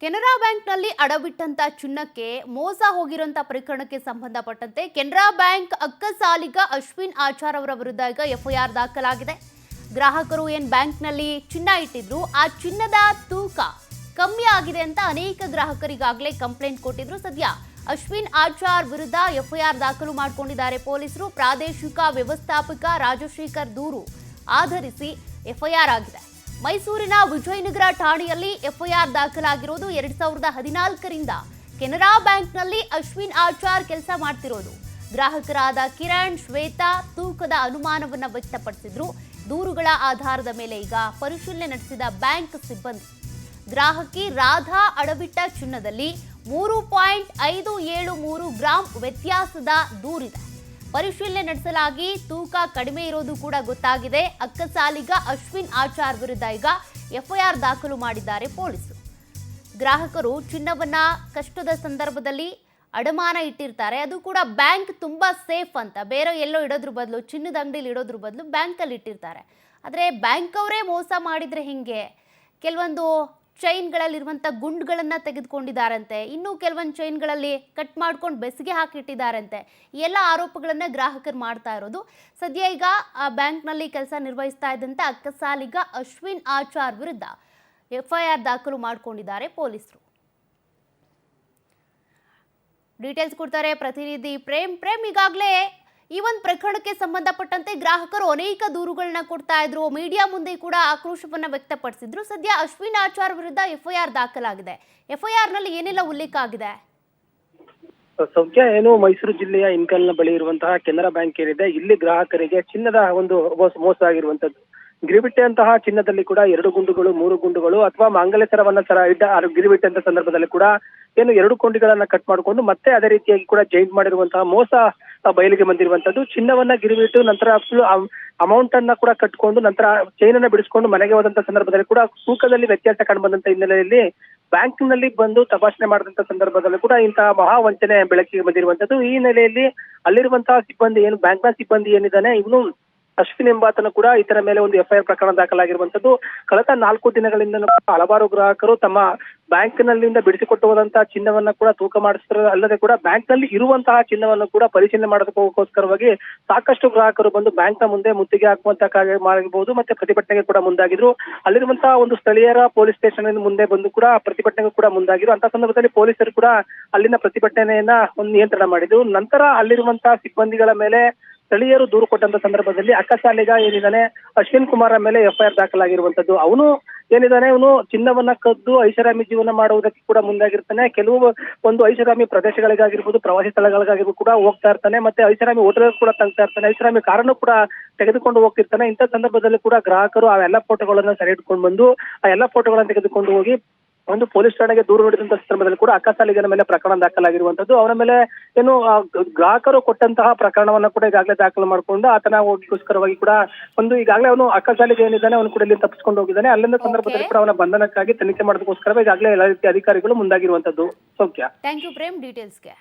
ಕೆನರಾ ಬ್ಯಾಂಕ್ನಲ್ಲಿ ಅಡವಿಟ್ಟಂತ ಚಿನ್ನಕ್ಕೆ ಮೋಸ ಹೋಗಿರುವಂತ ಪ್ರಕರಣಕ್ಕೆ ಸಂಬಂಧಪಟ್ಟಂತೆ ಕೆನರಾ ಬ್ಯಾಂಕ್ ಅಕ್ಕಸಾಲಿಗ ಅಶ್ವಿನ್ ಆಚಾರ್ ಅವರ ವಿರುದ್ಧ ಈಗ ಎಫ್ಐಆರ್ ದಾಖಲಾಗಿದೆ. ಗ್ರಾಹಕರು ಬ್ಯಾಂಕ್ನಲ್ಲಿ ಚಿನ್ನ ಇಟ್ಟಿದ್ರು, ಆ ಚಿನ್ನದ ತೂಕ ಕಮ್ಮಿ ಆಗಿದೆ ಅಂತ ಅನೇಕ ಗ್ರಾಹಕರಿಗಾಗಲೇ ಕಂಪ್ಲೇಂಟ್ ಕೊಟ್ಟಿದ್ರು. ಸದ್ಯ ಅಶ್ವಿನ್ ಆಚಾರ್ ವಿರುದ್ಧ ಎಫ್ಐಆರ್ ದಾಖಲು ಮಾಡಿಕೊಂಡಿದ್ದಾರೆ ಪೊಲೀಸರು. ಪ್ರಾದೇಶಿಕ ವ್ಯವಸ್ಥಾಪಕ ರಾಜಶೇಖರ್ ದೂರು ಆಧರಿಸಿ ಎಫ್ಐಆರ್ ಆಗಿದೆ. ಮೈಸೂರಿನ ವಿಜಯನಗರ ಠಾಣೆಯಲ್ಲಿ ಎಫ್ಐಆರ್ ದಾಖಲಾಗಿರೋದು. 2014ರಿಂದ ಕೆನರಾ ಬ್ಯಾಂಕ್ನಲ್ಲಿ ಅಶ್ವಿನ್ ಆಚಾರ್ ಕೆಲಸ ಮಾಡ್ತಿರೋದು. ಗ್ರಾಹಕರಾದ ಕಿರಣ್, ಶ್ವೇತಾ ತೂಕದ ಅನುಮಾನವನ್ನ ವ್ಯಕ್ತಪಡಿಸಿದ್ರು. ದೂರುಗಳ ಆಧಾರದ ಮೇಲೆ ಈಗ ಪರಿಶೀಲನೆ ನಡೆಸಿದ ಬ್ಯಾಂಕ್ ಸಿಬ್ಬಂದಿ ಗ್ರಾಹಕಿ ರಾಧಾ ಅಡವಿಟ್ಟ ಚಿನ್ನದಲ್ಲಿ 3.573 ಗ್ರಾಂ ವ್ಯತ್ಯಾಸದ ದೂರಿದೆ. ಪರಿಶೀಲನೆ ನಡೆಸಲಾಗಿ ತೂಕ ಕಡಿಮೆ ಇರೋದು ಕೂಡ ಗೊತ್ತಾಗಿದೆ. ಅಕ್ಕಸಾಲಿಗ ಅಶ್ವಿನ್ ಆಚಾರ್ ವಿರುದ್ಧ ಈಗ ಎಫ್ಐಆರ್ ದಾಖಲು ಮಾಡಿದ್ದಾರೆ ಪೊಲೀಸರು. ಗ್ರಾಹಕರು ಚಿನ್ನವನ್ನ ಕಷ್ಟದ ಸಂದರ್ಭದಲ್ಲಿ ಅಡಮಾನ ಇಟ್ಟಿರ್ತಾರೆ. ಅದು ಕೂಡ ಬ್ಯಾಂಕ್ ತುಂಬಾ ಸೇಫ್ ಅಂತ, ಬೇರೆ ಎಲ್ಲೋ ಇಡೋದ್ರ ಬದಲು, ಚಿನ್ನದ ಅಂಗಡಿಲಿ ಇಡೋದ್ರ ಬದಲು ಬ್ಯಾಂಕಲ್ಲಿ ಇಟ್ಟಿರ್ತಾರೆ. ಆದರೆ ಬ್ಯಾಂಕ್ ಅವರೇ ಮೋಸ ಮಾಡಿದ್ರೆ ಹಿಂಗೆ, ಕೆಲವೊಂದು ಚೈನ್ಗಳಲ್ಲಿರುವಂಥ ಗುಂಡುಗಳನ್ನು ತೆಗೆದುಕೊಂಡಿದ್ದಾರಂತೆ, ಇನ್ನೂ ಕೆಲವೊಂದು ಚೈನ್ಗಳಲ್ಲಿ ಕಟ್ ಮಾಡ್ಕೊಂಡು ಬೆಸಿಗೆ ಹಾಕಿಟ್ಟಿದ್ದಾರಂತೆ. ಈ ಎಲ್ಲ ಆರೋಪಗಳನ್ನು ಗ್ರಾಹಕರು ಮಾಡ್ತಾ ಇರೋದು. ಸದ್ಯ ಈಗ ಆ ಬ್ಯಾಂಕ್ನಲ್ಲಿ ಕೆಲಸ ನಿರ್ವಹಿಸ್ತಾ ಇದ್ದಂಥ ಅಕ್ಕಸಾಲಿಗ ಅಶ್ವಿನ್ ಆಚಾರ್ ವಿರುದ್ಧ ಎಫ್ಐಆರ್ ದಾಖಲು ಮಾಡಿಕೊಂಡಿದ್ದಾರೆ ಪೊಲೀಸರು. ಡೀಟೇಲ್ಸ್ ಕೊಡ್ತಾರೆ ಪ್ರತಿನಿಧಿ ಪ್ರೇಮ್. ಈಗಾಗಲೇ ಈ ಒಂದು ಪ್ರಕರಣಕ್ಕೆ ಸಂಬಂಧಪಟ್ಟಂತೆ ಗ್ರಾಹಕರು ಅನೇಕ ದೂರುಗಳನ್ನ ಕೊಡ್ತಾ ಇದ್ರು, ಮೀಡಿಯಾ ಮುಂದೆ ಕೂಡ ಆಕ್ರೋಶವನ್ನ ವ್ಯಕ್ತಪಡಿಸಿದ್ರು. ಸದ್ಯ ಅಶ್ವಿನ್ ಆಚಾರ್ ವಿರುದ್ಧ ಎಫ್ಐಆರ್ ದಾಖಲಾಗಿದೆ. ಎಫ್ಐಆರ್ ನಲ್ಲಿ ಏನೆಲ್ಲ ಉಲ್ಲೇಖ ಆಗಿದೆ? ಸೌಖ್ಯ ಮೈಸೂರು ಜಿಲ್ಲೆಯ ಇನ್ಕಲ್ನ ಬಳಿ ಇರುವಂತಹ ಕೆನರಾ ಬ್ಯಾಂಕ್ ಏನಿದೆ, ಇಲ್ಲಿ ಗ್ರಾಹಕರಿಗೆ ಚಿನ್ನದ ಒಂದು ಮೋಸ ಆಗಿರುವಂತದ್ದು. ಗಿರಿಬಿಟ್ಟಂತಹ ಚಿನ್ನದಲ್ಲಿ ಕೂಡ 2 ಗುಂಡುಗಳು 3 ಗುಂಡುಗಳು ಅಥವಾ ಮಾಂಗಲ್ಯ ಸರವನ್ನ ಇಟ್ಟ ಗಿರಿಬಿಟ್ಟಂತ ಸಂದರ್ಭದಲ್ಲಿ ಕೂಡ 2 ಕೊಂಡಿಗಳನ್ನ ಕಟ್ ಮಾಡಿಕೊಂಡು ಮತ್ತೆ ಅದೇ ರೀತಿಯಾಗಿ ಕೂಡ ಜೈಂಟ್ ಮಾಡಿರುವಂತಹ ಮೋಸ ಬಯಲಿಗೆ ಬಂದಿರುವಂತದ್ದು. ಚಿನ್ನವನ್ನ ಗಿರಿಬಿಟ್ಟು ನಂತರ ಫುಲ್ ಅಮೌಂಟ್ ಅನ್ನ ಕೂಡ ಕಟ್ಕೊಂಡು ನಂತರ ಚೈನ್ ಅನ್ನ ಬಿಡಿಸ್ಕೊಂಡು ಮನೆಗೆ ಹೋದಂತ ಸಂದರ್ಭದಲ್ಲಿ ಕೂಡ ತೂಕದಲ್ಲಿ ವ್ಯತ್ಯಾಸ ಕಂಡು ಬಂದಂತ ಹಿನ್ನೆಲೆಯಲ್ಲಿ ಬ್ಯಾಂಕ್ ನಲ್ಲಿ ಬಂದು ತಪಾಸಣೆ ಮಾಡಿದಂತ ಸಂದರ್ಭದಲ್ಲಿ ಕೂಡ ಇಂತಹ ಮಹಾ ವಂಚನೆ ಬೆಳಕಿಗೆ ಬಂದಿರುವಂತದ್ದು. ಈ ಹಿನ್ನೆಲೆಯಲ್ಲಿ ಅಲ್ಲಿರುವಂತಹ ಸಿಬ್ಬಂದಿ ಬ್ಯಾಂಕ್ ನ ಸಿಬ್ಬಂದಿ ಏನಿದ್ದಾನೆ, ಇವನು ಅಶ್ವಿನ್ ಎಂಬಾತನ ಕೂಡ ಇದರ ಮೇಲೆ ಒಂದು ಎಫ್ಐಆರ್ ಪ್ರಕರಣ ದಾಖಲಾಗಿರುವಂತದ್ದು. ಕಳೆದ 4 ದಿನಗಳಿಂದ ಹಲವಾರು ಗ್ರಾಹಕರು ತಮ್ಮ ಬ್ಯಾಂಕ್ ನಲ್ಲಿಂದ ಬಿಡಿಸಿಕೊಟ್ಟು ಹೋದಂತಹ ಚಿನ್ನವನ್ನ ಕೂಡ ತೂಕ ಮಾಡಿಸ್ತಾರೆ. ಅಲ್ಲದೆ ಕೂಡ ಬ್ಯಾಂಕ್ ನಲ್ಲಿ ಇರುವಂತಹ ಚಿನ್ನವನ್ನು ಕೂಡ ಪರಿಶೀಲನೆ ಮಾಡೋದಕ್ಕೋಸ್ಕರವಾಗಿ ಸಾಕಷ್ಟು ಗ್ರಾಹಕರು ಬಂದು ಬ್ಯಾಂಕ್ ನ ಮುಂದೆ ಮುತ್ತಿಗೆ ಹಾಕುವಂತ ಮಾಡಬಹುದು ಮತ್ತೆ ಪ್ರತಿಭಟನೆಗೆ ಕೂಡ ಮುಂದಾಗಿದ್ರು. ಅಲ್ಲಿರುವಂತಹ ಒಂದು ಸ್ಥಳೀಯರ ಪೊಲೀಸ್ ಸ್ಟೇಷನ್ ಮುಂದೆ ಬಂದು ಕೂಡ ಪ್ರತಿಭಟನೆಗೂ ಕೂಡ ಮುಂದಾಗಿದ್ರು. ಅಂತ ಸಂದರ್ಭದಲ್ಲಿ ಪೊಲೀಸರು ಕೂಡ ಅಲ್ಲಿನ ಪ್ರತಿಭಟನೆಯನ್ನ ಒಂದು ನಿಯಂತ್ರಣ ಮಾಡಿದ್ರು. ನಂತರ ಅಲ್ಲಿರುವಂತಹ ಸಿಬ್ಬಂದಿಗಳ ಮೇಲೆ ಸ್ಥಳೀಯರು ದೂರು ಕೊಟ್ಟಂತ ಸಂದರ್ಭದಲ್ಲಿ ಅಕ್ಕಸಾಲಿಗ ಏನಿದ್ದಾನೆ ಅಶ್ವಿನ್ ಕುಮಾರ್ ಮೇಲೆ ಎಫ್ಐಆರ್ ದಾಖಲಾಗಿರುವಂತದ್ದು. ಅವನು ಚಿನ್ನವನ್ನ ಕದ್ದು ಐಷಾರಾಮಿ ಜೀವನ ಮಾಡುವುದಕ್ಕೆ ಕೂಡ ಮುಂದಾಗಿರ್ತಾನೆ. ಕೆಲವು ಒಂದು ಐಷಾರಾಮಿ ಪ್ರದೇಶಗಳಿಗಾಗಿರ್ಬೋದು, ಪ್ರವಾಸಿ ಸ್ಥಳಗಳಿಗಾಗಿರ್ಬೋದು ಕೂಡ ಹೋಗ್ತಾ ಇರ್ತಾನೆ. ಮತ್ತೆ ಐಷಾರಾಮಿ ಹೋಟೆಲ್ ಕೂಡ ತಂಗ್ತಾ ಇರ್ತಾನೆ. ಐಷಾರಾಮಿ ಕಾರನ್ನು ಕೂಡ ತೆಗೆದುಕೊಂಡು ಹೋಗ್ತಿರ್ತಾನೆ. ಇಂಥ ಸಂದರ್ಭದಲ್ಲಿ ಕೂಡ ಗ್ರಾಹಕರು ಆ ಎಲ್ಲ ಫೋಟೋಗಳನ್ನ ಸೆರೆ ಇಟ್ಕೊಂಡು ಬಂದು ಆ ಎಲ್ಲ ಫೋಟೋಗಳನ್ನ ತೆಗೆದುಕೊಂಡು ಹೋಗಿ ಒಂದು ಪೊಲೀಸ್ ಠಾಣೆಗೆ ದೂರು ನೀಡಿದಂತ ಸಂದರ್ಭದಲ್ಲಿ ಕೂಡ ಅಕ್ಕಸಾಲಿಗನ ಮೇಲೆ ಪ್ರಕರಣ ದಾಖಲಾಗಿರುವಂತದ್ದು. ಅವರ ಮೇಲೆ ಗ್ರಾಹಕರು ಕೊಟ್ಟಂತಹ ಪ್ರಕರಣವನ್ನ ಕೂಡ ಈಗಾಗಲೇ ದಾಖಲು ಮಾಡಿಕೊಂಡು ಆತನ ಹೋಗಿಗೋಸ್ಕರವಾಗಿ ಕೂಡ ಈಗಾಗಲೇ ಅವನು ಅಕ್ಕಸಾಲಿಗೆ ಏನಿದ್ದಾನೆ ಅವನು ಕೂಡ ಇಲ್ಲಿ ತಪ್ಪಿಸ್ಕೊಂಡು ಹೋಗಿದ್ದಾನೆ. ಅಲ್ಲಿಂದ ಸಂದರ್ಭದಲ್ಲಿ ಕೂಡ ಅವನ ಬಂಧನಕ್ಕಾಗಿ ತನಿಖೆ ಮಾಡೋದಕ್ಕೋಸ್ಕರ ಈಗಾಗಲೇ ಎಲ್ಲ ರೀತಿಯ ಅಧಿಕಾರಿಗಳು ಮುಂದಾಗಿರುವಂತದ್ದು. ಸೌಖ್ಯ, ಥ್ಯಾಂಕ್ ಯು ಪ್ರೇಮ್ ಡೀಟೇಲ್ಸ್ಗೆ.